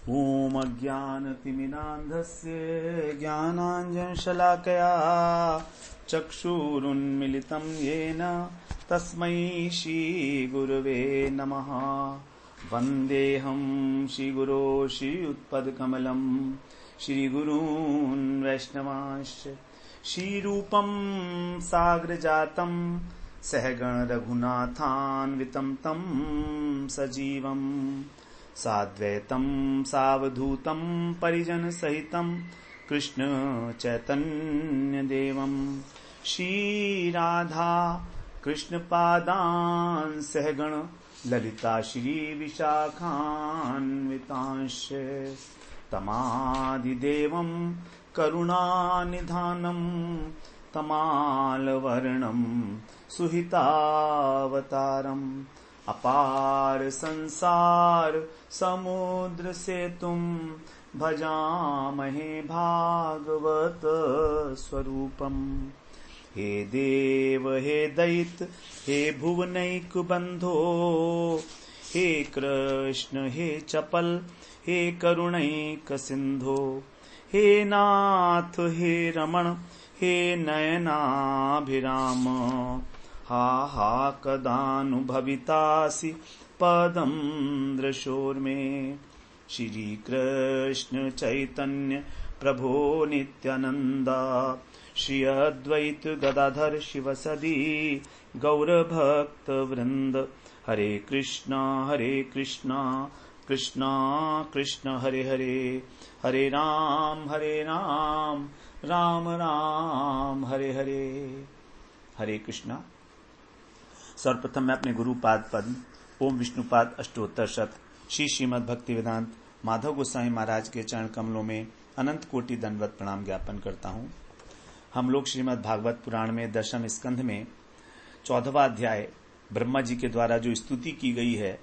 ॐ अज्ञानतिमिरान्धस्य ज्ञानाञ्जनशलाकया चक्षुरुन्मिलितं येन तस्मै श्रीगुरवे नमः। वन्देऽहं श्रीगुरो श्रीयुत्पदकमलं श्रीगुरून् वैष्णवांश्च श्रीरूपं साग्रजातं सहगण रघुनाथान्वितं तं सजीवम् साद्वैतं सावधूतं परिजन सहितं कृष्ण चैतन्य देवं श्री राधा कृष्ण पादान् सहगण ललिता श्री विशाखान्वितांश तमादिदेवं करुणानिधानं तमालवर्णं सुहितावतारम् अपार संसार समुद्र सेतुं भजामहे भागवत स्वरूपम्। हे देव हे दैत्य हे भुवनैक बंधो हे कृष्ण हे चपल हे करुणैक सिंधो हे नाथ हे रमण हे नयनाभिराम हा हा कदानुभवितासि पदं दृशोर्मे। श्री कृष्ण चैतन्य प्रभो नित्यानंद श्री अद्वैत गदाधर शिवसदी गौरभक्त वृंद। हरे कृष्णा कृष्णा कृष्ण हरे हरे हरे राम राम राम हरे हरे। हरे कृष्णा। सर्वप्रथम मैं अपने गुरुपाद पद्म ओम विष्णुपाद अष्टोत्तर शत श्री श्रीमद् भक्ति वेदांत माधव गोस्वामी महाराज के चरण कमलों में अनंत कोटि दंडवत प्रणाम ज्ञापन करता हूँ। हम लोग श्रीमद् भागवत पुराण में दशम स्कंध में 14वां अध्याय ब्रह्मा जी के द्वारा जो स्तुति की गई है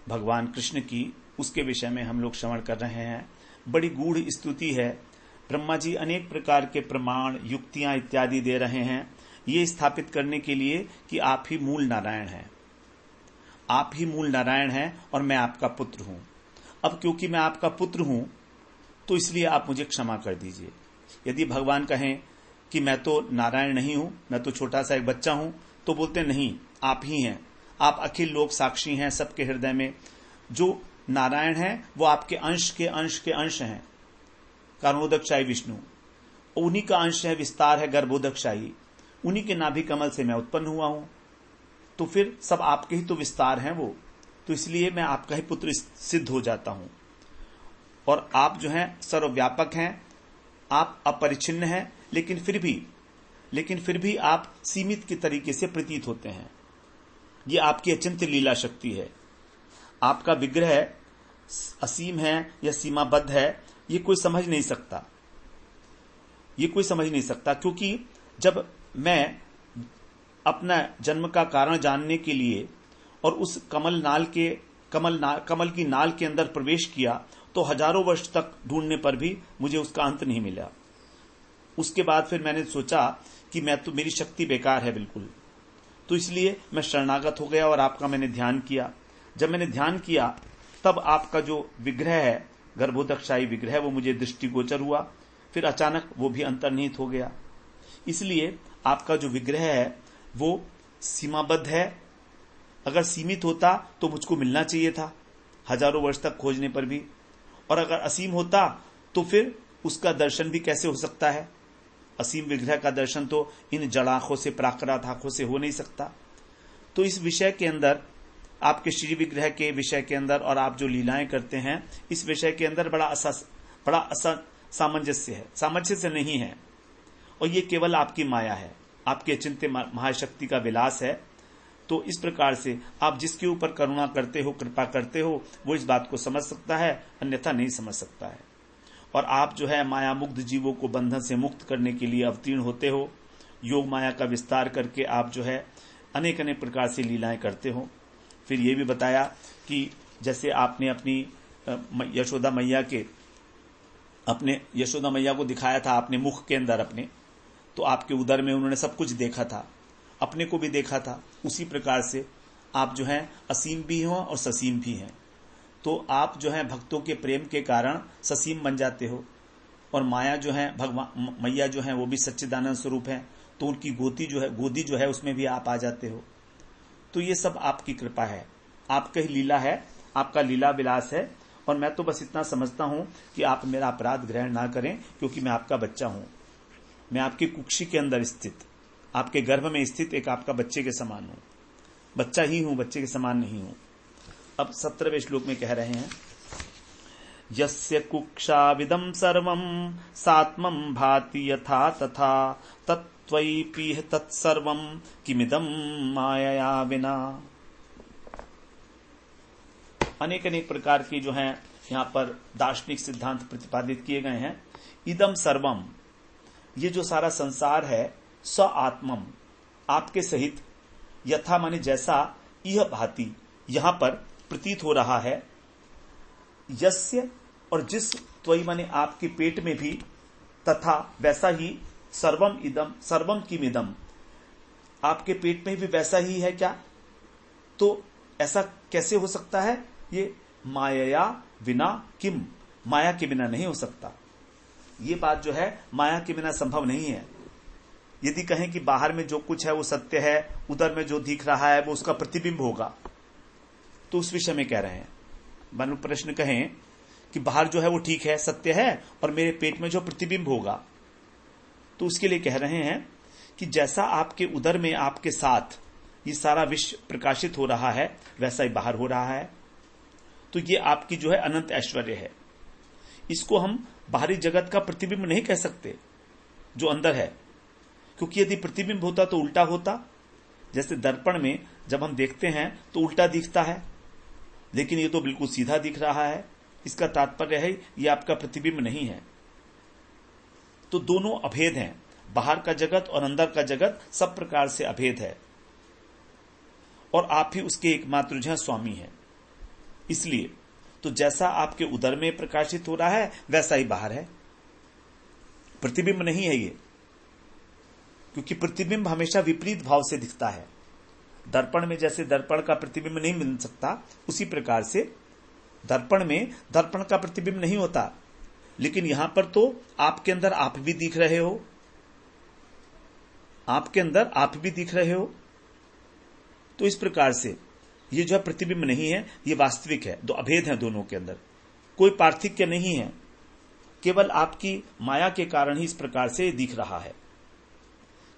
भगवान कृष्ण की, उसके विषय में हम लोग श्रवण कर रहे हैं। बड़ी गूढ़ स्तुति है। ब्रह्मा जी अनेक प्रकार के प्रमाण युक्तियां इत्यादि दे रहे हैं ये स्थापित करने के लिए कि आप ही मूल नारायण हैं, आप ही मूल नारायण हैं और मैं आपका पुत्र हूं। अब क्योंकि मैं आपका पुत्र हूं तो इसलिए आप मुझे क्षमा कर दीजिए। यदि भगवान कहें कि मैं तो नारायण नहीं हूं, मैं तो छोटा सा एक बच्चा हूं, तो बोलते नहीं, आप ही हैं, आप अखिल लोक साक्षी हैं। सबके हृदय में जो नारायण हैं वो आपके अंश के अंश के अंश हैं। कारणोदकशाही विष्णु, उन्हीं का अंश है, विस्तार है गर्भोदकशाही, उन्हीं के नाभि कमल से मैं उत्पन्न हुआ हूं। तो फिर सब आपके ही तो विस्तार हैं वो, तो इसलिए मैं आपका ही पुत्र सिद्ध हो जाता हूं। और आप जो हैं सर्वव्यापक हैं, आप अपरिच्छिन्न हैं, लेकिन फिर भी आप सीमित के तरीके से प्रतीत होते हैं। ये आपकी अचिंत्य लीला शक्ति है। आपका विग्रह असीम है या सीमाबद्ध है ये कोई समझ नहीं सकता, क्योंकि जब मैं अपना जन्म का कारण जानने के लिए और उस कमल की नाल के अंदर प्रवेश किया तो हजारों वर्ष तक ढूंढने पर भी मुझे उसका अंत नहीं मिला। उसके बाद फिर मैंने सोचा कि मेरी शक्ति बेकार है बिल्कुल, तो इसलिए मैं शरणागत हो गया और आपका मैंने ध्यान किया। जब मैंने ध्यान किया तब आपका जो विग्रह है गर्भोदकशाही विग्रह वो मुझे दृष्टिगोचर हुआ, फिर अचानक वो भी अंतर्निहित हो गया। इसलिए आपका जो विग्रह है वो सीमाबद्ध है। अगर सीमित होता तो मुझको मिलना चाहिए था हजारों वर्ष तक खोजने पर भी, और अगर असीम होता तो फिर उसका दर्शन भी कैसे हो सकता है। असीम विग्रह का दर्शन तो इन जड़ आंखों से प्राकृत आंखों से हो नहीं सकता। तो इस विषय के अंदर, आपके श्री विग्रह के विषय के अंदर और आप जो लीलाएं करते हैं इस विषय के अंदर बड़ा सामंजस्य नहीं है। और ये केवल आपकी माया है, आपके अचिंत्य महाशक्ति का विलास है। तो इस प्रकार से आप जिसके ऊपर करुणा करते हो, कृपा करते हो, वो इस बात को समझ सकता है, अन्यथा नहीं समझ सकता है। और आप जो है माया मुग्ध जीवों को बंधन से मुक्त करने के लिए अवतीर्ण होते हो। योग माया का विस्तार करके आप जो है अनेक प्रकार से लीलाएं करते हो। फिर ये भी बताया कि जैसे आपने अपनी यशोदा मैया को दिखाया था आपने मुख के अंदर अपने, तो आपके उदर में उन्होंने सब कुछ देखा था, अपने को भी देखा था। उसी प्रकार से आप जो हैं असीम भी हो और ससीम भी हैं। तो आप जो है भक्तों के प्रेम के कारण ससीम बन जाते हो, और माया जो है भगवान मैया जो है वो भी सच्चिदानंद स्वरूप है, तो उनकी गोदी जो है उसमें भी आप आ जाते हो। तो ये सब आपकी कृपा है, आपका ही लीला है, आपका लीला विलास है। और मैं तो बस इतना समझता हूं कि आप मेरा अपराध ग्रहण ना करें, क्योंकि मैं आपका बच्चा हूं। मैं आपकी कुक्षी के अंदर स्थित, आपके गर्भ में स्थित एक आपका बच्चे के समान हूं। बच्चा ही हूं, बच्चे के समान नहीं हूं। अब 17वें श्लोक में कह रहे हैं, यस्य कुक्षाविदं सर्वं सात्मं भाति यथा तथा तत्त्वयि पीह तत्सर्वं किमिदं मायया विना। अनेक अनेक प्रकार की जो है यहां पर दार्शनिक सिद्धांत प्रतिपादित किए गए हैं। इदम सर्वम, ये जो सारा संसार है, स आत्मम, आपके सहित, यथा माने जैसा, यह भांति, यहां पर प्रतीत हो रहा है, यस्य और जिस, त्वयि माने आपके पेट में भी, तथा वैसा ही, सर्वम इदम, सर्वम किम इदम, आपके पेट में भी वैसा ही है क्या? तो ऐसा कैसे हो सकता है? ये माया विना किम, माया के बिना नहीं हो सकता। ये बात जो है माया के बिना संभव नहीं है। यदि कहें कि बाहर में जो कुछ है वो सत्य है, उधर में जो दिख रहा है वो उसका प्रतिबिंब होगा, तो उस विषय में कह रहे हैं। मानो प्रश्न कहें कि बाहर जो है वो ठीक है, सत्य है, और मेरे पेट में जो प्रतिबिंब होगा, तो उसके लिए कह रहे हैं कि जैसा आपके उदर में आपके साथ ये सारा विश्व प्रकाशित हो रहा है, वैसा ही बाहर हो रहा है। तो ये आपकी जो है अनंत ऐश्वर्य है। इसको हम बाहरी जगत का प्रतिबिंब नहीं कह सकते जो अंदर है, क्योंकि यदि प्रतिबिंब होता तो उल्टा होता। जैसे दर्पण में जब हम देखते हैं तो उल्टा दिखता है, लेकिन ये तो बिल्कुल सीधा दिख रहा है। इसका तात्पर्य है ये आपका प्रतिबिंब नहीं है। तो दोनों अभेद हैं, बाहर का जगत और अंदर का जगत सब प्रकार से अभेद है, और आप ही उसके एकमात्र जो है स्वामी हैं। इसलिए तो जैसा आपके उदर में प्रकाशित हो रहा है वैसा ही बाहर है, प्रतिबिंब नहीं है ये। क्योंकि प्रतिबिंब हमेशा विपरीत भाव से दिखता है। दर्पण में जैसे दर्पण का प्रतिबिंब नहीं मिल सकता, उसी प्रकार से दर्पण में दर्पण का प्रतिबिंब नहीं होता। लेकिन यहां पर तो आपके अंदर आप भी दिख रहे हो, आपके अंदर आप भी दिख रहे हो। तो इस प्रकार से ये जो है प्रतिबिंब नहीं है, ये वास्तविक है। दो अभेद हैं दोनों के अंदर, कोई पार्थिक्य नहीं है। केवल आपकी माया के कारण ही इस प्रकार से दिख रहा है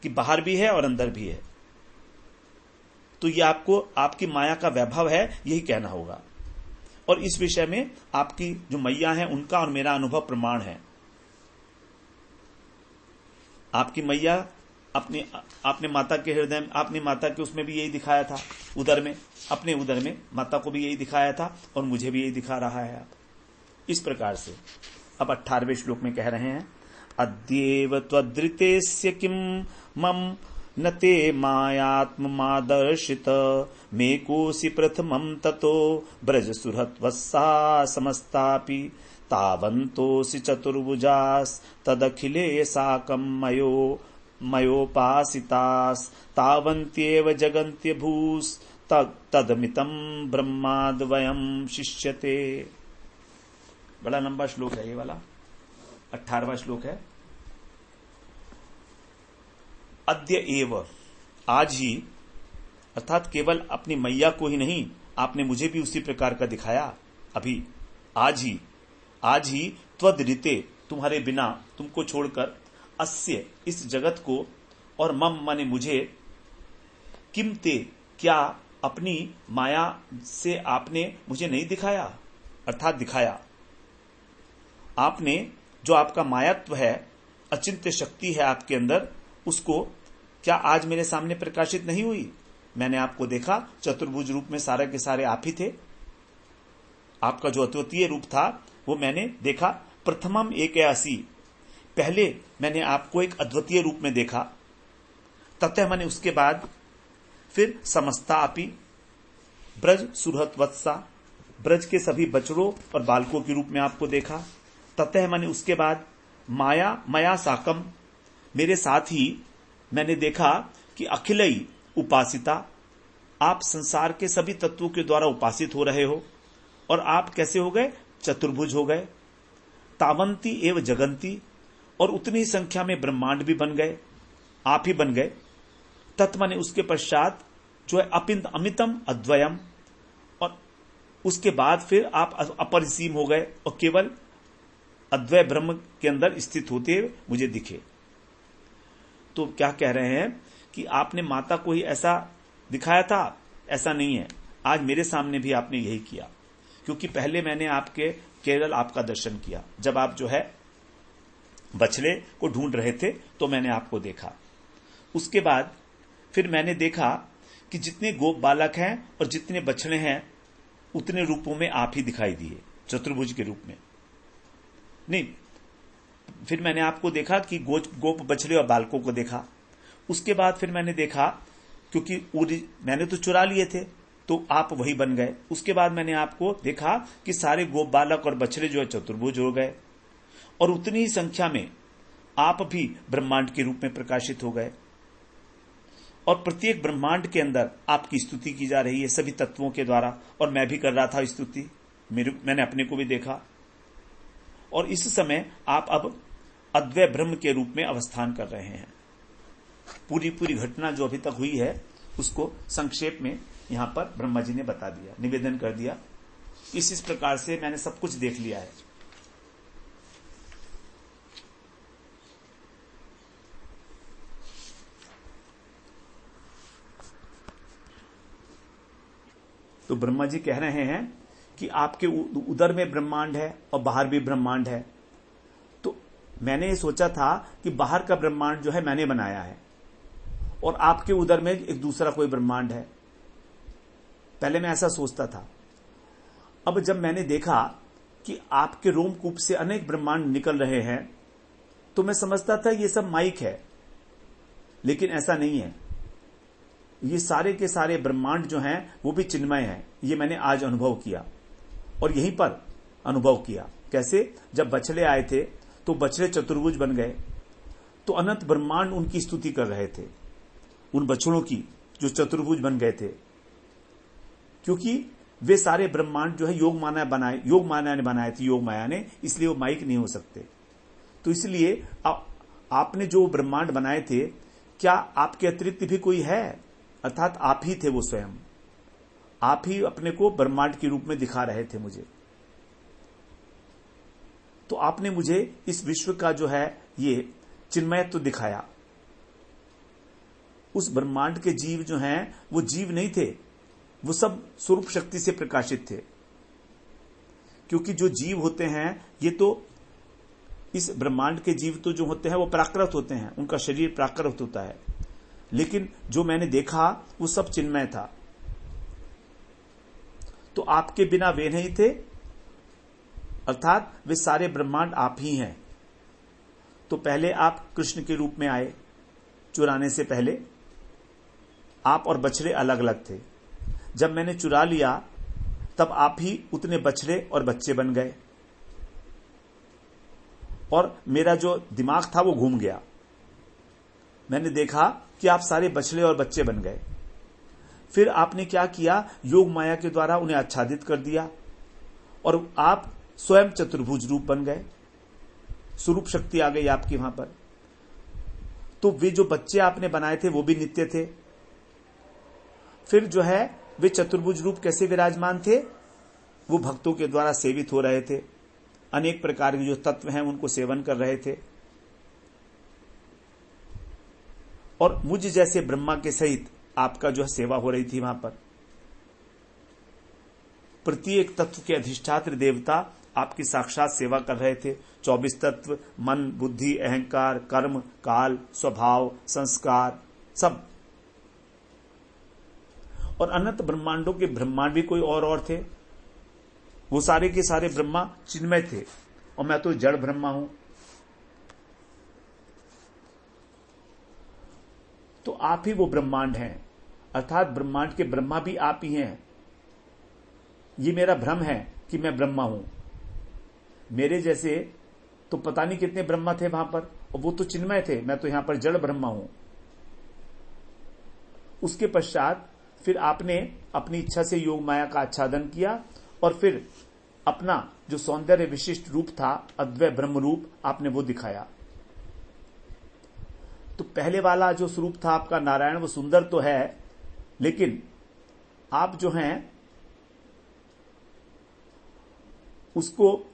कि बाहर भी है और अंदर भी है। तो ये आपको आपकी माया का वैभव है, यही कहना होगा। और इस विषय में आपकी जो मैया है उनका और मेरा अनुभव प्रमाण है। आपकी मैया आपने माता के हृदय में, आपने माता के उसमें भी यही दिखाया था, उदर में, अपने उदर में माता को भी यही दिखाया था, और मुझे भी यही दिखा रहा है आप। इस प्रकार से अब 18वें श्लोक में कह रहे हैं, अद्येव त्वदृतेस्य किम मम न ते मायात्ममादर्शित मे कोसि प्रथमं ततो ब्रज सुहृत्वस्सा समस्तापि तावन्तोऽसि चतुर्भुजास् तदखिले साकं मयोपासितास् तावन्त्येव जगन्त्यभूस् तदमितं ब्रह्माद्वयं शिष्यते। बड़ा लंबा श्लोक है ये वाला, 18वां श्लोक है। अद्य एव, आज ही, अर्थात केवल अपनी मैया को ही नहीं, आपने मुझे भी उसी प्रकार का दिखाया। अभी आज ही त्वदृते, तुम्हारे बिना, तुमको छोड़कर, अस्य, इस जगत को, और मम माने मुझे, किम ते, क्या अपनी माया से आपने मुझे नहीं दिखाया, अर्थात दिखाया। आपने जो आपका मायात्व है, अचिंत्य शक्ति है आपके अंदर, उसको क्या आज मेरे सामने प्रकाशित नहीं हुई? मैंने आपको देखा, चतुर्भुज रूप में सारे के सारे आप ही थे। आपका जो अद्वितीय रूप था वो मैंने देखा। प्रथमम एकयासी, पहले मैंने आपको एक अद्वितीय रूप में देखा। ततः मैंने उसके बाद फिर समस्ता आपी, ब्रज सुहृत वत्सा, ब्रज के सभी बछड़ों और बालकों के रूप में आपको देखा। ततः मैंने उसके बाद मया साकम, मेरे साथ ही मैंने देखा कि अखिलई उपासिता, आप संसार के सभी तत्वों के द्वारा उपासित हो रहे हो। और आप कैसे हो गए? चतुर्भुज हो गए। तावंती एवं जगंती, और उतनी संख्या में ब्रह्मांड भी बन गए, आप ही बन गए। तत्माने उसके पश्चात जो है अमितम अद्वयम, और उसके बाद फिर आप अपरिसीम हो गए और केवल अद्वय ब्रह्म के अंदर स्थित होते हुए मुझे दिखे। तो क्या कह रहे हैं कि आपने माता को ही ऐसा दिखाया था? ऐसा नहीं है, आज मेरे सामने भी आपने यही किया, क्योंकि पहले मैंने केवल आपका दर्शन किया। जब आप जो है बछड़े को ढूंढ रहे थे तो मैंने आपको देखा। उसके बाद फिर मैंने देखा कि जितने गोप बालक हैं और जितने बछड़े हैं उतने रूपों में आप ही दिखाई दिए, चतुर्भुज के रूप में। नहीं, फिर मैंने आपको देखा कि गोप बछड़े और बालकों को देखा। उसके बाद फिर मैंने देखा, क्योंकि मैंने तो चुरा लिए थे तो आप वही बन गए। उसके बाद मैंने आपको देखा कि सारे गोप बालक और बछड़े जो है चतुर्भुज हो गए, और उतनी ही संख्या में आप भी ब्रह्मांड के रूप में प्रकाशित हो गए, और प्रत्येक ब्रह्मांड के अंदर आपकी स्तुति की जा रही है सभी तत्वों के द्वारा, और मैं भी कर रहा था स्तुति, मैंने अपने को भी देखा। और इस समय आप अब अद्वय ब्रह्म के रूप में अवस्थान कर रहे हैं। पूरी घटना जो अभी तक हुई है उसको संक्षेप में यहां पर ब्रह्मा जी ने बता दिया, निवेदन कर दिया। इस प्रकार से मैंने सब कुछ देख लिया है। तो ब्रह्मा जी कह रहे हैं कि आपके उदर में ब्रह्मांड है और बाहर भी ब्रह्मांड है। तो मैंने ये सोचा था कि बाहर का ब्रह्मांड जो है मैंने बनाया है, और आपके उदर में एक दूसरा कोई ब्रह्मांड है। पहले मैं ऐसा सोचता था। अब जब मैंने देखा कि आपके रोमकूप से अनेक ब्रह्मांड निकल रहे हैं तो मैं समझता था ये सब माइक है, लेकिन ऐसा नहीं है। ये सारे के सारे ब्रह्मांड जो हैं वो भी चिन्मय हैं। ये मैंने आज अनुभव किया, और यहीं पर अनुभव किया। कैसे? जब बछड़े आए थे तो बछड़े चतुर्भुज बन गए, तो अनंत ब्रह्मांड उनकी स्तुति कर रहे थे, उन बछड़ों की जो चतुर्भुज बन गए थे, क्योंकि वे सारे ब्रह्मांड जो है योग माया ने बनाए थे, योग माया ने, इसलिए वो माइक नहीं हो सकते। तो इसलिए आपने जो ब्रह्मांड बनाए थे, क्या आपके अतिरिक्त भी कोई है? अर्थात आप ही थे वो स्वयं, आप ही अपने को ब्रह्मांड के रूप में दिखा रहे थे मुझे। तो आपने मुझे इस विश्व का जो है ये चिन्मयत्व दिखाया। उस ब्रह्मांड के जीव जो हैं वो जीव नहीं थे, वो सब स्वरूप शक्ति से प्रकाशित थे। क्योंकि जो जीव होते हैं ये तो इस ब्रह्मांड के जीव तो जो होते हैं वो प्राकृत होते हैं, उनका शरीर प्राकृत होता है, लेकिन जो मैंने देखा वो सब चिन्मय था। तो आपके बिना वे नहीं थे, अर्थात वे सारे ब्रह्मांड आप ही हैं। तो पहले आप कृष्ण के रूप में आए, चुराने से पहले आप और बछड़े अलग अलग थे। जब मैंने चुरा लिया तब आप ही उतने बछड़े और बच्चे बन गए, और मेरा जो दिमाग था वो घूम गया। मैंने देखा कि आप सारे बछड़े और बच्चे बन गए। फिर आपने क्या किया? योग माया के द्वारा उन्हें आच्छादित कर दिया, और आप स्वयं चतुर्भुज रूप बन गए, स्वरूप शक्ति आ गई आपकी वहां पर। तो वे जो बच्चे आपने बनाए थे वो भी नित्य थे। फिर जो है वे चतुर्भुज रूप कैसे विराजमान थे? वो भक्तों के द्वारा सेवित हो रहे थे, अनेक प्रकार के जो तत्व हैं उनको सेवन कर रहे थे, और मुझ जैसे ब्रह्मा के सहित आपका जो है सेवा हो रही थी वहां पर। प्रत्येक तत्व के अधिष्ठात्र देवता आपकी साक्षात सेवा कर रहे थे। 24 तत्व, मन, बुद्धि, अहंकार, कर्म, काल, स्वभाव, संस्कार, सब। और अनंत ब्रह्मांडों के ब्रह्मांड भी कोई और थे। वो सारे के सारे ब्रह्मा चिन्मय थे, और मैं तो जड़ ब्रह्मा हूं। तो आप ही वो ब्रह्मांड हैं, अर्थात ब्रह्मांड के ब्रह्मा भी आप ही हैं। ये मेरा भ्रम है कि मैं ब्रह्मा हूं। मेरे जैसे तो पता नहीं कितने ब्रह्मा थे वहां पर, और वो तो चिन्मय थे, मैं तो यहां पर जड़ ब्रह्मा हूं। उसके पश्चात फिर आपने अपनी इच्छा से योग माया का आच्छादन किया, और फिर अपना जो सौंदर्य विशिष्ट रूप था, अद्वय ब्रह्म रूप, आपने वो दिखाया। तो पहले वाला जो स्वरूप था आपका नारायण, वो सुंदर तो है, लेकिन आप जो हैं उसको,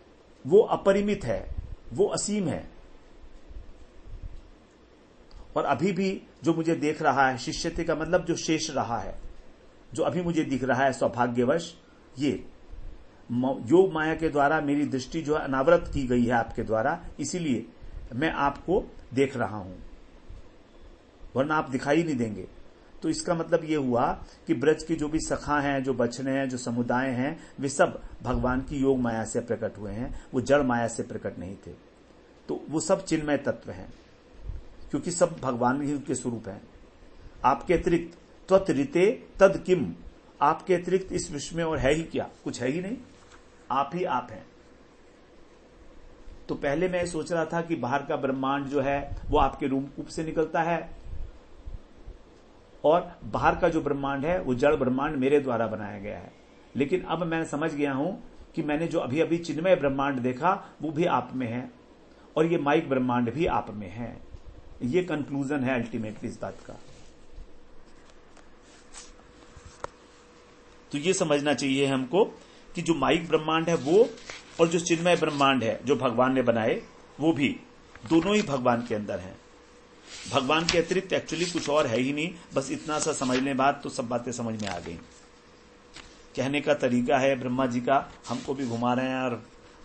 वो अपरिमित है, वो असीम है। और अभी भी जो मुझे देख रहा है, शिष्यते का मतलब जो शेष रहा है, जो अभी मुझे दिख रहा है सौभाग्यवश, ये योग माया के द्वारा मेरी दृष्टि जो है अनावृत की गई है आपके द्वारा, इसीलिए मैं आपको देख रहा हूं, वरना आप दिखाई नहीं देंगे। तो इसका मतलब ये हुआ कि ब्रज की जो भी सखा हैं, जो बछड़े हैं, जो समुदाय हैं, वे सब भगवान की योग माया से प्रकट हुए हैं, वो जड़ माया से प्रकट नहीं थे। तो वो सब चिन्मय तत्व हैं, क्योंकि सब भगवान ही उनके स्वरूप हैं। आपके अतिरिक्त त्वत्रिते तद किम, आपके अतिरिक्त इस विश्व में और है ही क्या, कुछ है ही नहीं, आप ही आप हैं। तो पहले मैं सोच रहा था कि बाहर का ब्रह्मांड जो है वो आपके रूप से निकलता है, और बाहर का जो ब्रह्मांड है वो जड़ ब्रह्मांड मेरे द्वारा बनाया गया है। लेकिन अब मैं समझ गया हूं कि मैंने जो अभी अभी चिन्मय ब्रह्मांड देखा वो भी आप में है, और ये माइक ब्रह्मांड भी आप में है। ये कंक्लूजन है अल्टीमेटली इस बात का। तो ये समझना चाहिए हमको कि जो माइक ब्रह्मांड है वो, और जो चिन्मय ब्रह्मांड है जो भगवान ने बनाए, वो भी दोनों ही भगवान के अंदर हैं। भगवान के अतिरिक्त एक्चुअली कुछ और है ही नहीं। बस इतना सा समझ लें बात, तो सब बातें समझ में आ गई। कहने का तरीका है ब्रह्मा जी का, हमको भी घुमा रहे हैं और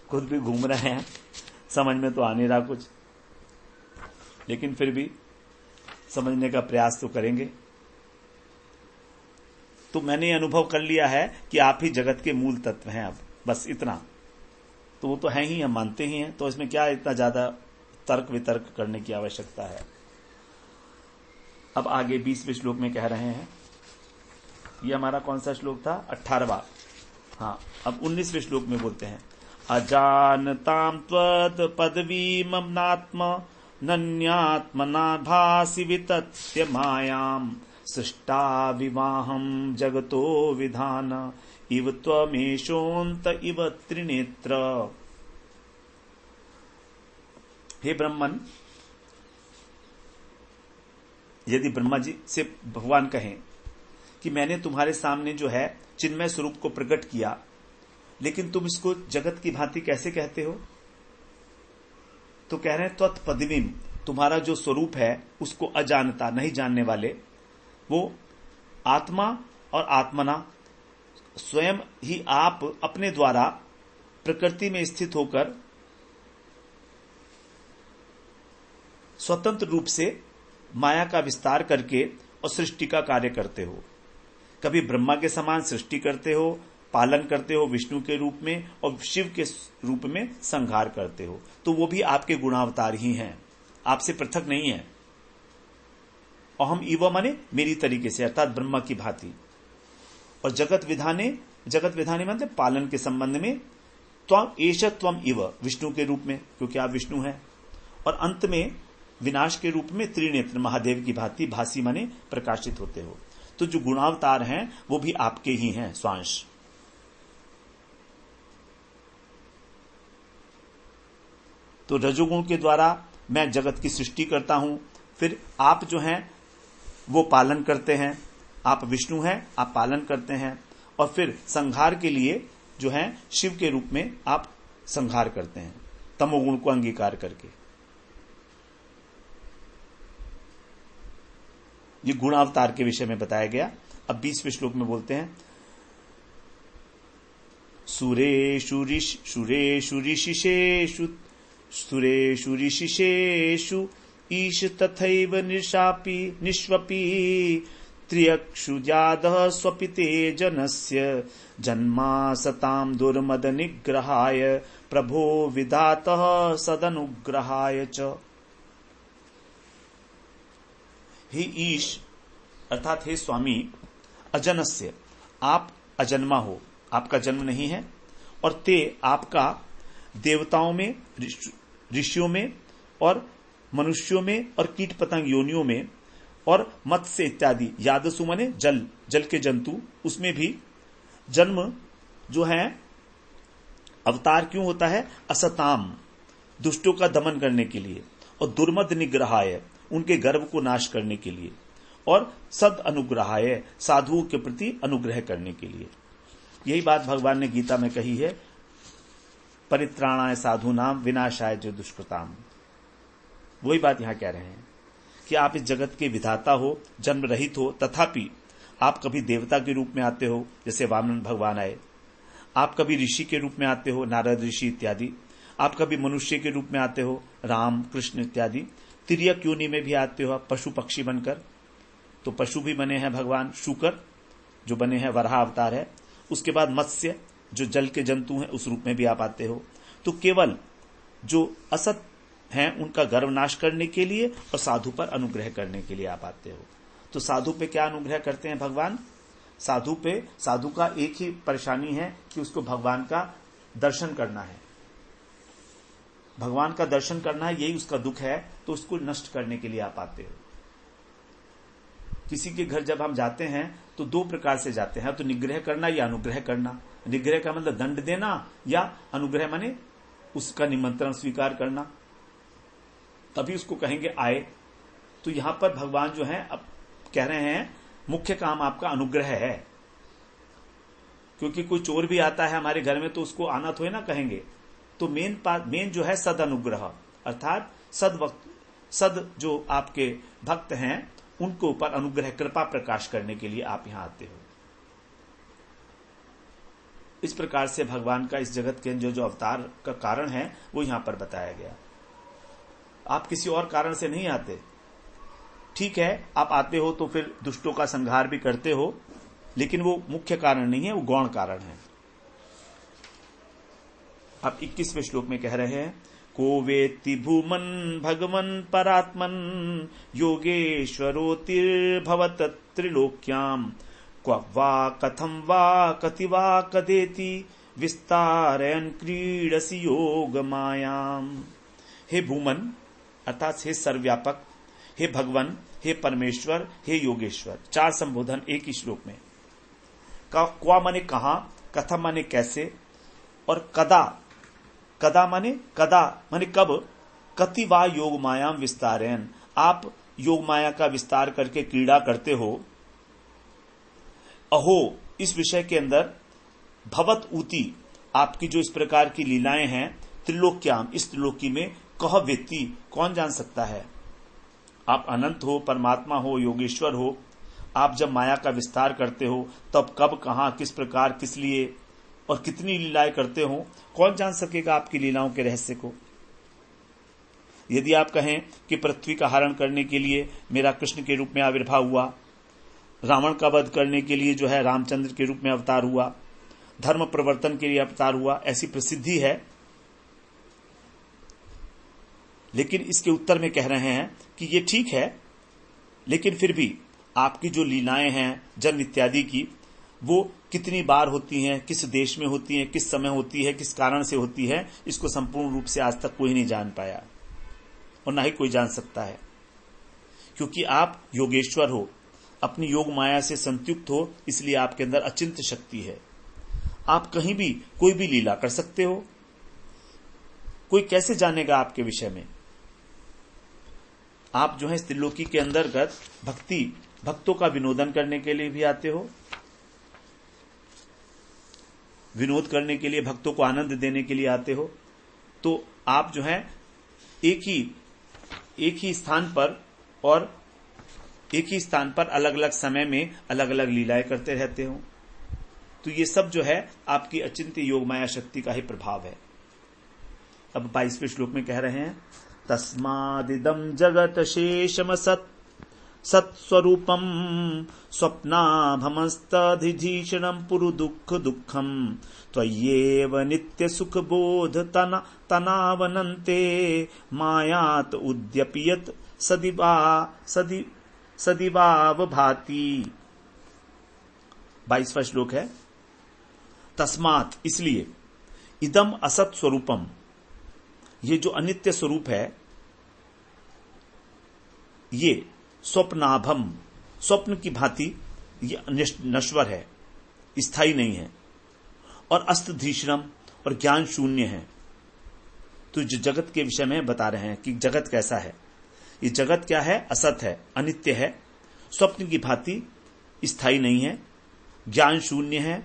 खुद भी घूम रहे हैं, समझ में तो आ नहीं रहा कुछ, लेकिन फिर भी समझने का प्रयास तो करेंगे। तो मैंने ये अनुभव कर लिया है कि आप ही जगत के मूल तत्व हैं। अब बस इतना तो वो तो है ही, हम मानते ही हैं, तो इसमें क्या इतना ज्यादा तर्क वितर्क करने की आवश्यकता है। अब आगे 20वें श्लोक में कह रहे हैं, ये हमारा कौन सा श्लोक था, 18वां। हाँ, अब 19वें श्लोक में बोलते हैं, अजानताम त्वद पदवीमनात्म नन्यात्मना भासि वितत्य मायाम सृष्टा विवाहम जगतो विधान इव त्वमेशोन्त इव त्रिनेत्र। हे ब्रह्मन, यदि ब्रह्मा जी से भगवान कहें कि मैंने तुम्हारे सामने जो है चिन्मय स्वरूप को प्रकट किया, लेकिन तुम इसको जगत की भांति कैसे कहते हो? तो कह रहे हैं त्वत्पदवीम, तुम्हारा जो स्वरूप है उसको अजानता, नहीं जानने वाले, वो आत्मा और आत्मना, स्वयं ही आप अपने द्वारा प्रकृति में स्थित होकर स्वतंत्र रूप से माया का विस्तार करके और सृष्टि का कार्य करते हो। कभी ब्रह्मा के समान सृष्टि करते हो, पालन करते हो विष्णु के रूप में, और शिव के रूप में संहार करते हो। तो वो भी आपके गुणावतार ही हैं, आपसे पृथक नहीं है। और हम इव माने मेरी तरीके से, अर्थात ब्रह्मा की भांति। और जगत विधाने मतलब पालन के संबंध में त्वम एष त्वम इव, विष्णु के रूप में, क्योंकि आप विष्णु हैं। और अंत में विनाश के रूप में त्रिनेत्र, महादेव की भांति, भासी माने प्रकाशित होते हो। तो जो गुणावतार हैं वो भी आपके ही हैं, स्वांश। तो रजोगुण के द्वारा मैं जगत की सृष्टि करता हूं, फिर आप जो हैं वो पालन करते हैं, आप विष्णु हैं, आप पालन करते हैं, और फिर संहार के लिए जो है शिव के रूप में आप संहार करते हैं, तमोगुण को अंगीकार करके। ये गुणावतार के विषय में बताया गया। अब 20वें श्लोक में बोलते हैं, सुरेषु ऋषिषेषु ईश तथैव निष्वपि त्र्यक्षु जादः स्वपिते जनस्य जन्मा सताम दुर्मद निग्रहाय प्रभो विधातः सदनुग्रहाय च। हे ईश अर्थात हे स्वामी, अजनस्य, आप अजन्मा हो, आपका जन्म नहीं है, और ते आपका देवताओं में, ऋषियों में और मनुष्यों में और कीट पतंग योनियों में और मत्स्य इत्यादि, यादसु माने जल के जंतु, उसमें भी जन्म जो है अवतार क्यों होता है? असताम, दुष्टों का दमन करने के लिए, और दुर्मद निग्रहाय, उनके गर्व को नाश करने के लिए, और सद अनुग्रहाय, साधुओं के प्रति अनुग्रह करने के लिए। यही बात भगवान ने गीता में कही है, परित्राणाय साधूनाम विनाशाय जो दुष्कृताम। वही बात यहां कह रहे हैं कि आप इस जगत के विधाता हो, जन्म रहित हो, तथापि आप कभी देवता के रूप में आते हो, जैसे वामन भगवान आए, आप कभी ऋषि के रूप में आते हो, नारद ऋषि इत्यादि, आप कभी मनुष्य के रूप में आते हो, राम कृष्ण इत्यादि, तिर्यक योनि में भी आते हो आप पशु पक्षी बनकर, तो पशु भी बने हैं भगवान, शूकर जो बने हैं वराह अवतार है, उसके बाद मत्स्य जो जल के जंतु हैं उस रूप में भी आप आते हो। तो केवल जो असत हैं उनका गर्व नाश करने के लिए और साधु पर अनुग्रह करने के लिए आप आते हो। तो साधु पे क्या अनुग्रह करते हैं भगवान? साधु का एक ही परेशानी है कि उसको भगवान का दर्शन करना है, भगवान का दर्शन करना है, यही उसका दुख है, तो उसको नष्ट करने के लिए आप आते हो। किसी के घर जब हम जाते हैं तो दो प्रकार से जाते हैं, तो निग्रह करना या अनुग्रह करना। निग्रह का मतलब दंड देना, या अनुग्रह माने उसका निमंत्रण स्वीकार करना, तभी उसको कहेंगे आए। तो यहां पर भगवान जो है अब कह रहे हैं मुख्य काम आपका अनुग्रह है, क्योंकि कोई चोर भी आता है हमारे घर में तो उसको आना तो है ना कहेंगे। तो मेन जो है सद अनुग्रह, अर्थात सद जो आपके भक्त हैं उनको ऊपर अनुग्रह कृपा प्रकाश करने के लिए आप यहां आते हो। इस प्रकार से भगवान का इस जगत के जो अवतार का कारण है वो यहां पर बताया गया। आप किसी और कारण से नहीं आते, ठीक है आप आते हो तो फिर दुष्टों का संहार भी करते हो, लेकिन वो मुख्य कारण नहीं है, वो गौण कारण है। अब 21वें श्लोक में कह रहे हैं, को वेत्ति भूमन भगवन् परात्मन् योगेश्वरोतिर्भवत त्रिलोक्याम् क्व वा कथम वा कति वा कदेति विस्तारयन् क्रीडसि योग मायाम। हे भूमन अर्थात हे सर्वव्यापक, हे भगवान, हे परमेश्वर, हे योगेश्वर, चार संबोधन एक ही श्लोक में। क्वा माने कहा, कथम माने कैसे, और कदा माने कब, कति वा योग मायाम विस्तारयन्, आप योग माया का विस्तार करके क्रीड़ा करते हो। अहो, इस विषय के अंदर भवत ऊती, आपकी जो इस प्रकार की लीलाएं हैं, त्रिलोक्याम, इस त्रिलोकी में, कह वेत्ति, कौन जान सकता है। आप अनंत हो, परमात्मा हो, योगेश्वर हो, आप जब माया का विस्तार करते हो तब कब, कहां, किस प्रकार, किस लिए और कितनी लीलाएं करते हो, कौन जान सकेगा आपकी लीलाओं के रहस्य को। यदि आप कहें कि पृथ्वी का हरण करने के लिए मेरा कृष्ण के रूप में आविर्भाव हुआ, रावण का वध करने के लिए जो है रामचंद्र के रूप में अवतार हुआ, धर्म प्रवर्तन के लिए अवतार हुआ, ऐसी प्रसिद्धि है, लेकिन इसके उत्तर में कह रहे हैं कि ये ठीक है, लेकिन फिर भी आपकी जो लीलाएं हैं जन्म इत्यादि की, वो कितनी बार होती हैं, किस देश में होती हैं, किस समय होती है, किस कारण से होती है, इसको संपूर्ण रूप से आज तक कोई नहीं जान पाया और ना ही कोई जान सकता है। क्योंकि आप योगेश्वर हो, अपनी योग माया से संतुष्ट हो, इसलिए आपके अंदर अचिंत शक्ति है। आप कहीं भी कोई भी लीला कर सकते हो, कोई कैसे जानेगा आपके विषय में। आप जो है त्रिलोकी के अंतर्गत भक्तों का विनोदन करने के लिए भी आते हो, विनोद करने के लिए, भक्तों को आनंद देने के लिए आते हो। तो आप जो है एक ही स्थान पर और एक ही स्थान पर अलग अलग समय में अलग अलग लीलाएं करते रहते हो। तो ये सब जो है आपकी अचिंत्य योग माया शक्ति का ही प्रभाव है। अब 22वें श्लोक में कह रहे हैं, तस्मादिदं जगत शेषम सत्स्वरूपम स्वप्नाभमस्तधिधीषणं पुरु दुःख दुःखम त्वय्येव नित्य सुख बोध तनावनन्ते मायात उद्यपियत सदिवाव भाति। 22वां श्लोक है, तस्मात, इसलिए, इदम असत स्वरूपम, ये जो अनित्य स्वरूप है, ये स्वप्नाभम, स्वप्न की भांति ये नश्वर है, स्थायी नहीं है, और अस्तधीषणम, और ज्ञान शून्य है। तो जो जगत के विषय में बता रहे हैं कि जगत कैसा है। ये जगत क्या है? असत है, अनित्य है, स्वप्न की भांति स्थायी नहीं है, ज्ञान शून्य है,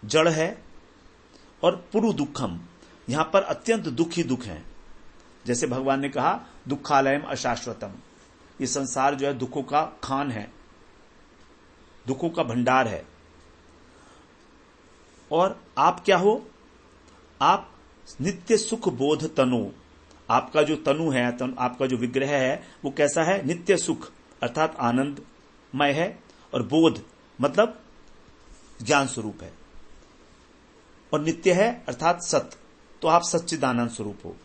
जड़ है और पुरु दुखम, यहां पर अत्यंत दुख ही दुख है। जैसे भगवान ने कहा दुखालयम अशाश्वतम, ये संसार जो है दुखों का खान है, दुखों का भंडार है। और आप क्या हो? आप नित्य सुख बोध तनु, आपका जो तनु है, आपका जो विग्रह है वो कैसा है? नित्य सुख अर्थात आनंदमय है, और बोध मतलब ज्ञान स्वरूप है, और नित्य है अर्थात सत्य, तो आप सच्चिदानंद स्वरूप हो।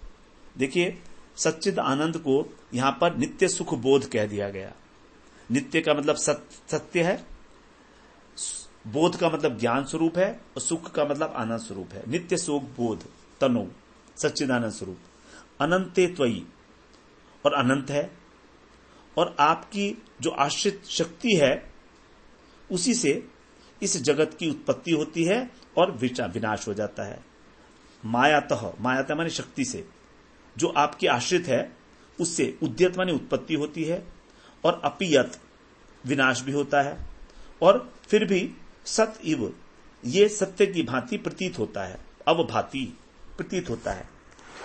देखिए सच्चिद आनंद को यहां पर नित्य सुख बोध कह दिया गया। नित्य का मतलब सत्य है, बोध का मतलब ज्ञान स्वरूप है, और सुख का मतलब आनंद स्वरूप है। नित्य सुख बोध तनु सच्चिदानंद स्वरूप, अनंते त्वयि, और अनंत है, और आपकी जो आश्रित शक्ति है उसी से इस जगत की उत्पत्ति होती है और विनाश हो जाता है। मायातः, मायातः माने शक्ति से, जो आपकी आश्रित है उससे उद्यत माने उत्पत्ति होती है, और अपियत विनाश भी होता है, और फिर भी सत इव, ये सत्य की भांति प्रतीत होता है, अवभाति प्रतीत होता है।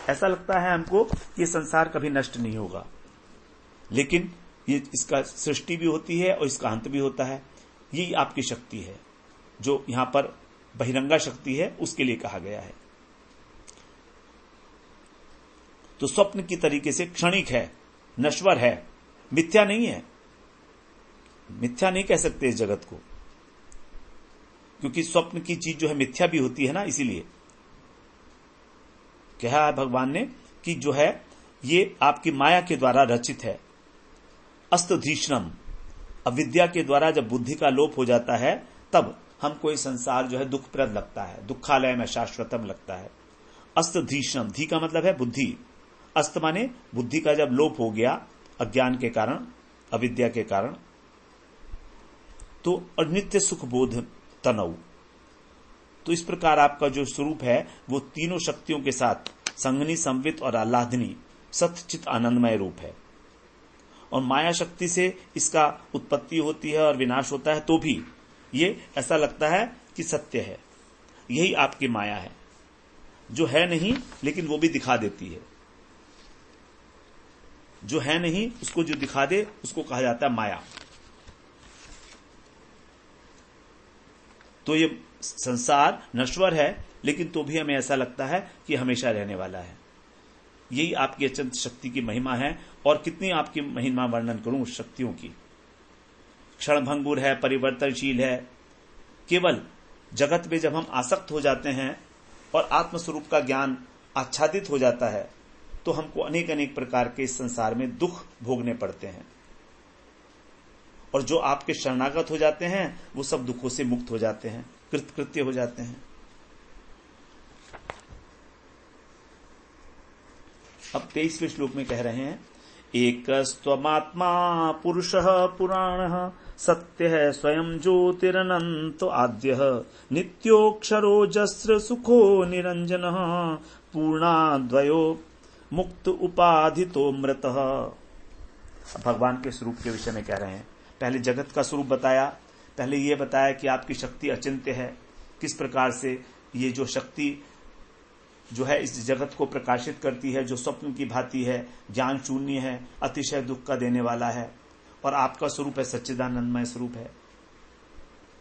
ऐसा लगता है हमको कि ये संसार कभी नष्ट नहीं होगा, लेकिन ये इसका सृष्टि भी होती है और इसका अंत भी होता है। यही आपकी शक्ति है, जो यहां पर बहिरंगा शक्ति है, उसके लिए कहा गया है। तो स्वप्न की तरीके से क्षणिक है, नश्वर है, मिथ्या नहीं है। मिथ्या नहीं कह सकते इस जगत को, क्योंकि स्वप्न की चीज जो है मिथ्या भी होती है ना, इसीलिए कहा है भगवान ने कि जो है ये आपकी माया के द्वारा रचित है। अस्तधीष्णम, अविद्या के द्वारा जब बुद्धि का लोप हो जाता है तब हमको ये संसार जो है दुखप्रद लगता है, दुखालय में शाश्वतम लगता है। अस्तधीष्णम, धी का मतलब है बुद्धि, अस्त माने बुद्धि का जब लोप हो गया अज्ञान के कारण, अविद्या के कारण, तो अनित्य सुख बोध तनऊ। तो इस प्रकार आपका जो स्वरूप है वो तीनों शक्तियों के साथ संगनी, संवित और आह्लादनी सतचित आनंदमय रूप है। और माया शक्ति से इसका उत्पत्ति होती है और विनाश होता है, तो भी ये ऐसा लगता है कि सत्य है। यही आपकी माया है, जो है नहीं लेकिन वो भी दिखा देती है। जो है नहीं उसको जो दिखा दे उसको कहा जाता है माया। तो ये संसार नश्वर है, लेकिन तो भी हमें ऐसा लगता है कि हमेशा रहने वाला है। यही आपकी अत्यंत शक्ति की महिमा है। और कितनी आपकी महिमा वर्णन करूं उस शक्तियों की। क्षणभंगुर है, परिवर्तनशील है। केवल जगत में जब हम आसक्त हो जाते हैं और आत्मस्वरूप का ज्ञान आच्छादित हो जाता है, तो हमको अनेक अनेक प्रकार के इस संसार में दुख भोगने पड़ते हैं। और जो आपके शरणागत हो जाते हैं वो सब दुखों से मुक्त हो जाते हैं, कृतकृत्य हो जाते हैं। अब 23वें श्लोक में कह रहे हैं, एकस्त्वमात्मा पुरुषः पुराणः सत्यः स्वयं ज्योतिरनंतो आद्यः नित्योक्षरोजस्र सुखो निरंजनः पूर्णाद्वयो मुक्त उपाधितो मृतः। भगवान के स्वरूप के विषय में कह रहे हैं। पहले जगत का स्वरूप बताया, पहले ये बताया कि आपकी शक्ति अचिंत्य है, किस प्रकार से ये जो शक्ति जो है इस जगत को प्रकाशित करती है, जो स्वप्न की भांति है, ज्ञान शून्य है, अतिशय दुख का देने वाला है, और आपका स्वरूप है सच्चिदानंदमय स्वरूप है।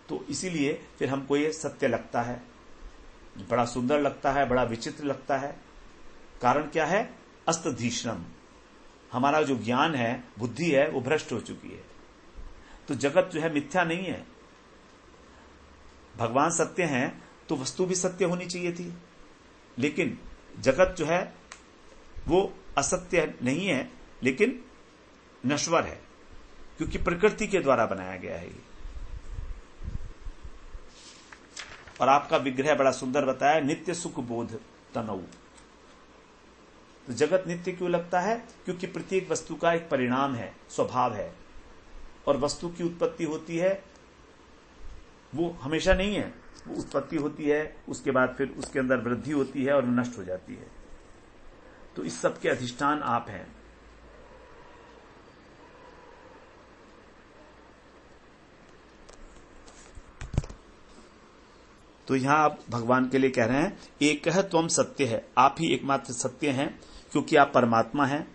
तो इसीलिए फिर हमको ये सत्य लगता है, बड़ा सुंदर लगता है, बड़ा विचित्र लगता है। कारण क्या है? अस्तधीष्णम, हमारा जो ज्ञान है, बुद्धि है, वो भ्रष्ट हो चुकी है। तो जगत जो है मिथ्या नहीं है। भगवान सत्य हैं तो वस्तु भी सत्य होनी चाहिए थी, लेकिन जगत जो है वो असत्य नहीं है, लेकिन नश्वर है, क्योंकि प्रकृति के द्वारा बनाया गया है। और आपका विग्रह बड़ा सुंदर बताया, नित्य सुख बोध तनऊ। तो जगत नित्य क्यों लगता है? क्योंकि प्रत्येक वस्तु का एक परिणाम है, स्वभाव है, और वस्तु की उत्पत्ति होती है वो हमेशा नहीं है, वो उत्पत्ति होती है, उसके बाद फिर उसके अंदर वृद्धि होती है और नष्ट हो जाती है। तो इस सब के अधिष्ठान आप हैं। तो यहां आप भगवान के लिए कह रहे हैं एक त्वम सत्य है, आप ही एकमात्र सत्य हैं, क्योंकि आप परमात्मा हैं,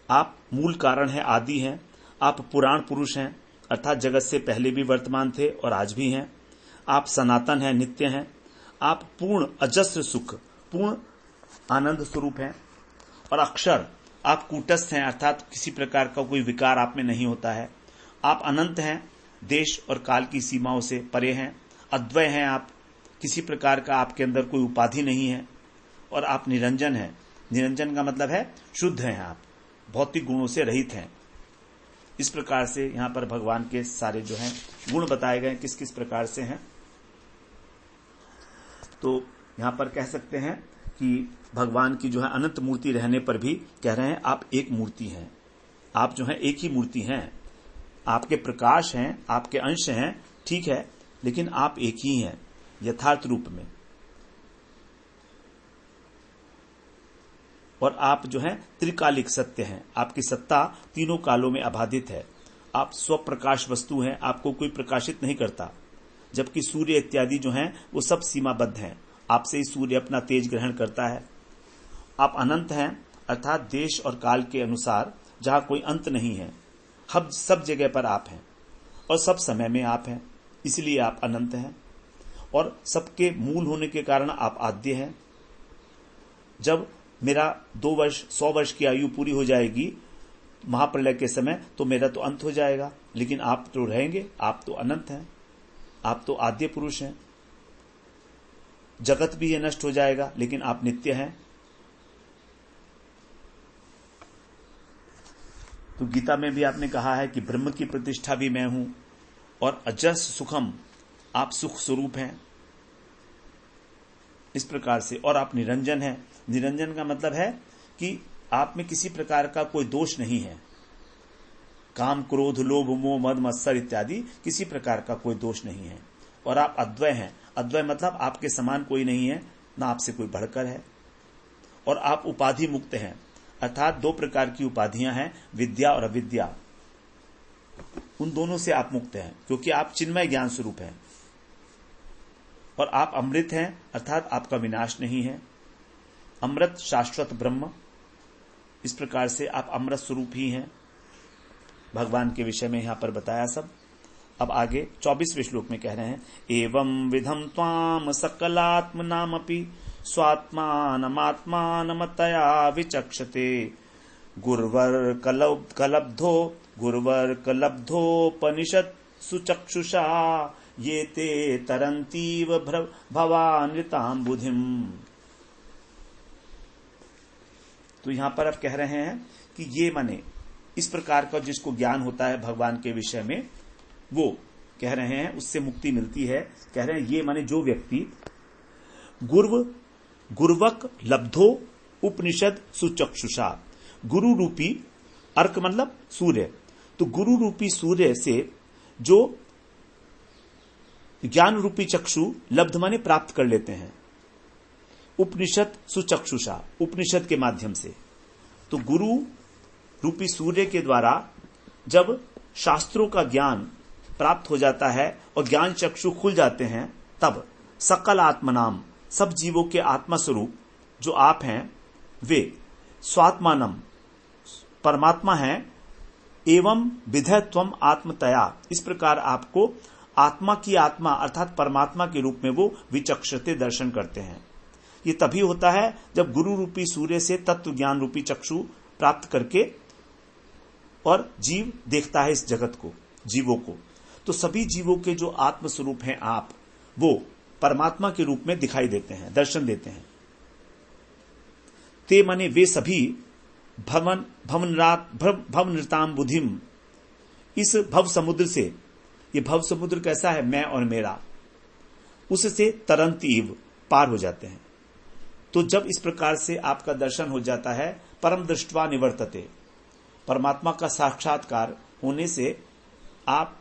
आप मूल कारण हैं, आदि हैं, आप पुराण पुरुष हैं, अर्थात जगत से पहले भी वर्तमान थे और आज भी हैं, आप सनातन हैं, नित्य हैं, आप पूर्ण अजस्र सुख, पूर्ण आनंद स्वरूप हैं, और अक्षर, आप कूटस्थ हैं, अर्थात किसी प्रकार का कोई विकार आप में नहीं होता है, आप अनंत हैं, देश और काल की सीमाओं से परे हैं, अद्वय हैं, आप किसी प्रकार का आपके अंदर कोई उपाधि नहीं है, और आप निरंजन हैं। निरंजन का मतलब है शुद्ध हैं, आप भौतिक गुणों से रहित हैं। इस प्रकार से यहां पर भगवान के सारे जो हैं गुण बताए गए किस किस प्रकार से हैं। तो यहां पर कह सकते हैं कि भगवान की जो है अनंत मूर्ति रहने पर भी कह रहे हैं आप एक मूर्ति हैं, आप जो है एक ही मूर्ति हैं, आपके प्रकाश हैं, आपके अंश हैं, ठीक है, लेकिन आप एक ही हैं यथार्थ रूप में। और आप जो है त्रिकालिक सत्य हैं, आपकी सत्ता तीनों कालों में अबाधित है, आप स्वप्रकाश वस्तु हैं, आपको कोई प्रकाशित नहीं करता, जबकि सूर्य इत्यादि जो हैं वो सब सीमाबद्ध हैं, आपसे ही सूर्य अपना तेज ग्रहण करता है। आप अनंत हैं, अर्थात देश और काल के अनुसार जहां कोई अंत नहीं है, हम सब जगह पर आप हैं और सब समय में आप हैं, इसलिए आप अनंत हैं, और सबके मूल होने के कारण आप आद्य हैं। जब मेरा 2 वर्ष 100 वर्ष की आयु पूरी हो जाएगी महाप्रलय के समय, तो मेरा तो अंत हो जाएगा, लेकिन आप तो रहेंगे, आप तो अनंत हैं, आप तो आद्य पुरुष हैं। जगत भी ये नष्ट हो जाएगा, लेकिन आप नित्य हैं। तो गीता में भी आपने कहा है कि ब्रह्म की प्रतिष्ठा भी मैं हूं, और अजस सुखम, आप सुख स्वरूप हैं, इस प्रकार से। और आप निरंजन हैं। निरंजन का मतलब है कि आप में किसी प्रकार का कोई दोष नहीं है, काम क्रोध लोभ मोह मद मत्सर इत्यादि किसी प्रकार का कोई दोष नहीं है। और आप अद्वय हैं। अद्वय मतलब आपके समान कोई नहीं है, ना आपसे कोई बढ़कर है। और आप उपाधि मुक्त हैं, अर्थात 2 प्रकार की उपाधियां हैं, विद्या और अविद्या, उन दोनों से आप मुक्त हैं, क्योंकि आप चिन्मय ज्ञान स्वरूप हैं। और आप अमृत हैं, अर्थात आपका विनाश नहीं है, अमृत शाश्वत ब्रह्म, इस प्रकार से आप अमृत स्वरूप ही हैं। भगवान के विषय में यहां पर बताया सब। अब आगे 24वें श्लोक में कह रहे हैं एवं विधम त्वाम सकलात्मनामपि स्वात्मानमात्मानमतया विचक्षते गुर्वर कलब्धोपनिषत् सुचक्षुषा ये ते तरंतीव भवानृतां बुधिम। तो यहां पर अब कह रहे हैं कि ये माने इस प्रकार का जिसको ज्ञान होता है भगवान के विषय में, वो कह रहे हैं उससे मुक्ति मिलती है। कह रहे हैं ये माने जो व्यक्ति गुर्वक लब्धो उपनिषद सुचक्षुषा, गुरु रूपी, अर्क मतलब सूर्य, तो गुरु रूपी सूर्य से जो ज्ञान रूपी चक्षु लब्ध माने प्राप्त कर लेते हैं, उपनिषद सुचक्षुषा, उपनिषद के माध्यम से। तो गुरु रूपी सूर्य के द्वारा जब शास्त्रों का ज्ञान प्राप्त हो जाता है और ज्ञान चक्षु खुल जाते हैं, तब सकल आत्मनाम, सब जीवों के आत्मा स्वरूप जो आप हैं, वे स्वात्मानम, परमात्मा हैं, एवं विधत्वम आत्मतया, इस प्रकार आपको आत्मा की आत्मा अर्थात परमात्मा के रूप में वो विचक्षते, दर्शन करते हैं। ये तभी होता है जब गुरु रूपी सूर्य से तत्व ज्ञान रूपी चक्षु प्राप्त करके और जीव देखता है इस जगत को, जीवों को। तो सभी जीवों के जो आत्म स्वरूप हैं आप, वो परमात्मा के रूप में दिखाई देते हैं, दर्शन देते हैं। ते माने वे सभी भवनृताम बुधिम, इस भव समुद्र से, ये भव समुद्र कैसा है, मैं और मेरा, उससे तरंतीव, पार हो जाते हैं। तो जब इस प्रकार से आपका दर्शन हो जाता है, परम दृष्ट्वा निवर्तते, परमात्मा का साक्षात्कार होने से आप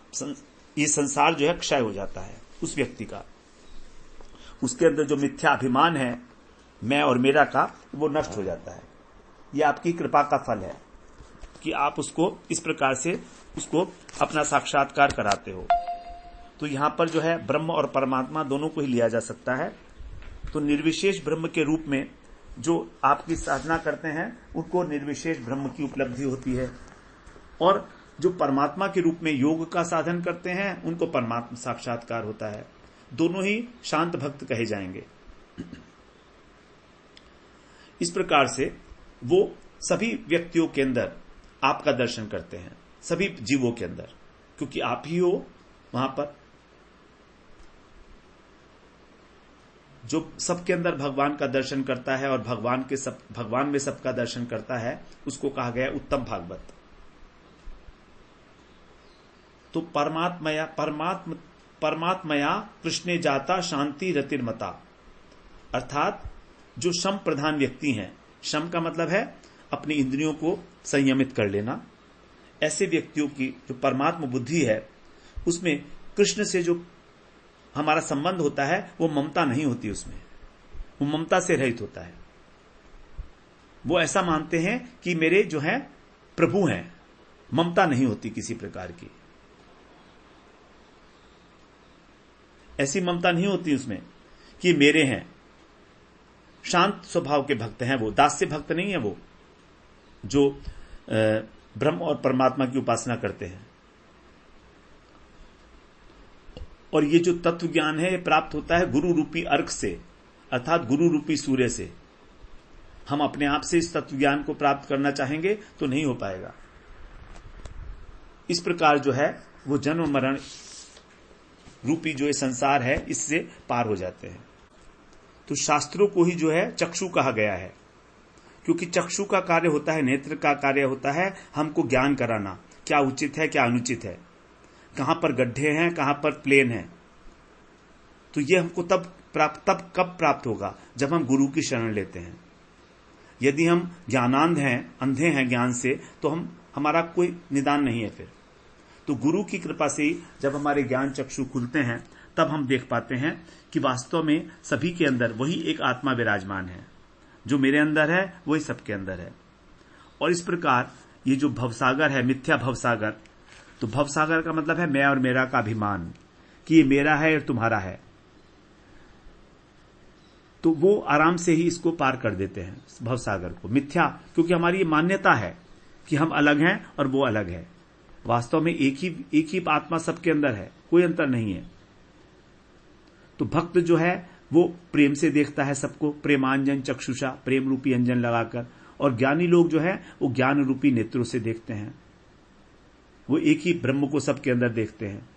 ये संसार जो है क्षय हो जाता है उस व्यक्ति का। उसके अंदर जो मिथ्या अभिमान है मैं और मेरा का, वो नष्ट हो जाता है। ये आपकी कृपा का फल है कि आप उसको इस प्रकार से उसको अपना साक्षात्कार कराते हो। तो यहां पर जो है ब्रह्म और परमात्मा दोनों को ही लिया जा सकता है। तो निर्विशेष ब्रह्म के रूप में जो आपकी साधना करते हैं उनको निर्विशेष ब्रह्म की उपलब्धि होती है, और जो परमात्मा के रूप में योग का साधन करते हैं उनको परमात्मा साक्षात्कार होता है। दोनों ही शांत भक्त कहे जाएंगे। इस प्रकार से वो सभी व्यक्तियों के अंदर आपका दर्शन करते हैं, सभी जीवों के अंदर, क्योंकि आप ही हो वहां पर। जो सबके अंदर भगवान का दर्शन करता है और भगवान में सबका दर्शन करता है, उसको कहा गया उत्तम भागवत। तो परमात्मया कृष्णे जाता शांति रतिर्मता, अर्थात जो शम प्रधान व्यक्ति हैं, शम का मतलब है अपनी इंद्रियों को संयमित कर लेना, ऐसे व्यक्तियों की जो परमात्म बुद्धि है उसमें कृष्ण से जो हमारा संबंध होता है वो ममता नहीं होती, उसमें वो ममता से रहित होता है। वो ऐसा मानते हैं कि मेरे जो है प्रभु हैं, ममता नहीं होती किसी प्रकार की, ऐसी ममता नहीं होती उसमें कि मेरे हैं। शांत स्वभाव के भक्त हैं वो, दास्य भक्त नहीं है वो, जो ब्रह्म और परमात्मा की उपासना करते हैं। और ये जो तत्व ज्ञान है ये प्राप्त होता है गुरु रूपी अर्घ से, अर्थात गुरु रूपी सूर्य से। हम अपने आप से इस तत्व ज्ञान को प्राप्त करना चाहेंगे तो नहीं हो पाएगा। इस प्रकार जो है वो जन्म मरण रूपी जो ये संसार है इससे पार हो जाते हैं। तो शास्त्रों को ही जो है चक्षु कहा गया है, क्योंकि चक्षु का कार्य होता है, नेत्र का कार्य होता है हमको ज्ञान कराना, क्या उचित है क्या अनुचित है, कहां पर गड्ढे हैं कहां पर प्लेन है। तो ये हमको तब कब प्राप्त होगा, जब हम गुरु की शरण लेते हैं। यदि हम ज्ञानांध हैं, अंधे हैं ज्ञान से, तो हमारा कोई निदान नहीं है फिर। तो गुरु की कृपा से ही जब हमारे ज्ञान चक्षु खुलते हैं तब हम देख पाते हैं कि वास्तव में सभी के अंदर वही एक आत्मा विराजमान है, जो मेरे अंदर है वही सबके अंदर है। और इस प्रकार ये जो भवसागर है, मिथ्या भवसागर, तो भवसागर का मतलब है मैं और मेरा का अभिमान, कि ये मेरा है और तुम्हारा है। तो वो आराम से ही इसको पार कर देते हैं भवसागर को, मिथ्या, क्योंकि हमारी ये मान्यता है कि हम अलग हैं और वो अलग है। वास्तव में एक ही आत्मा सबके अंदर है, कोई अंतर नहीं है। तो भक्त जो है वो प्रेम से देखता है सबको, प्रेमांजन चक्षुषा, प्रेम रूपी अंजन लगाकर, और ज्ञानी लोग जो है वो ज्ञान रूपी नेत्रों से देखते हैं, वो एक ही ब्रह्म को सबके अंदर देखते हैं।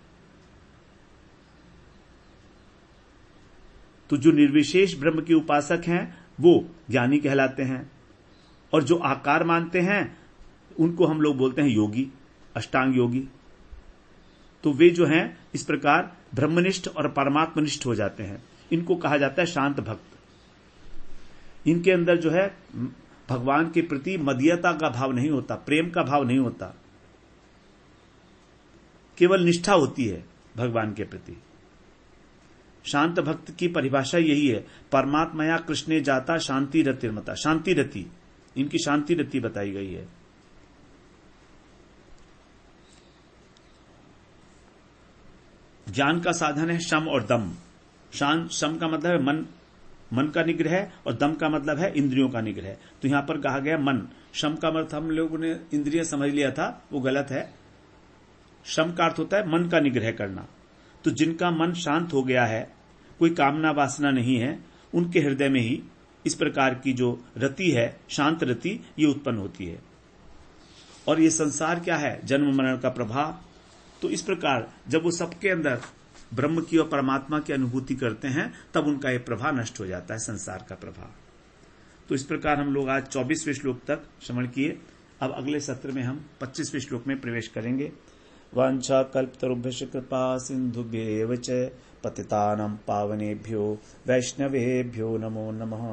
तो जो निर्विशेष ब्रह्म के उपासक हैं वो ज्ञानी कहलाते हैं, और जो आकार मानते हैं उनको हम लोग बोलते हैं योगी, अष्टांग योगी। तो वे जो हैं इस प्रकार ब्रह्मनिष्ठ और परमात्मनिष्ठ हो जाते हैं। इनको कहा जाता है शांत भक्त। इनके अंदर जो है भगवान के प्रति मदीयता का भाव नहीं होता, प्रेम का भाव नहीं होता, केवल निष्ठा होती है भगवान के प्रति। शांत भक्त की परिभाषा यही है, परमात्मया कृष्णे जाता शांति रतिर्मता, शांति रति, इनकी शांति रति बताई गई है। ज्ञान का साधन है शम और दम। शम का मतलब है मन का निग्रह, और दम का मतलब है इंद्रियों का निग्रह। तो यहां पर कहा गया मन। शम का मतलब हम लोगों ने इंद्रिय समझ लिया था, वो गलत है। शम का अर्थ होता है मन का निग्रह करना। तो जिनका मन शांत हो गया है, कोई कामना वासना नहीं है, उनके हृदय में ही इस प्रकार की जो रति है, शांत रति, ये उत्पन्न होती है। और ये संसार क्या है, जन्म मरण का प्रभाव। तो इस प्रकार जब वो सबके अंदर ब्रह्म की और परमात्मा की अनुभूति करते हैं, तब उनका ये प्रभाव नष्ट हो जाता है, संसार का प्रभाव। तो इस प्रकार हम लोग आज 24वें श्लोक तक श्रवण किए। अब अगले सत्र में हम 25वें श्लोक में प्रवेश करेंगे। वांछा कल्पतरुभ्यश्च कृपा सिन्धुभ्येव च पतितानां पावनेभ्यो वैष्णवेभ्यो नमो नमः।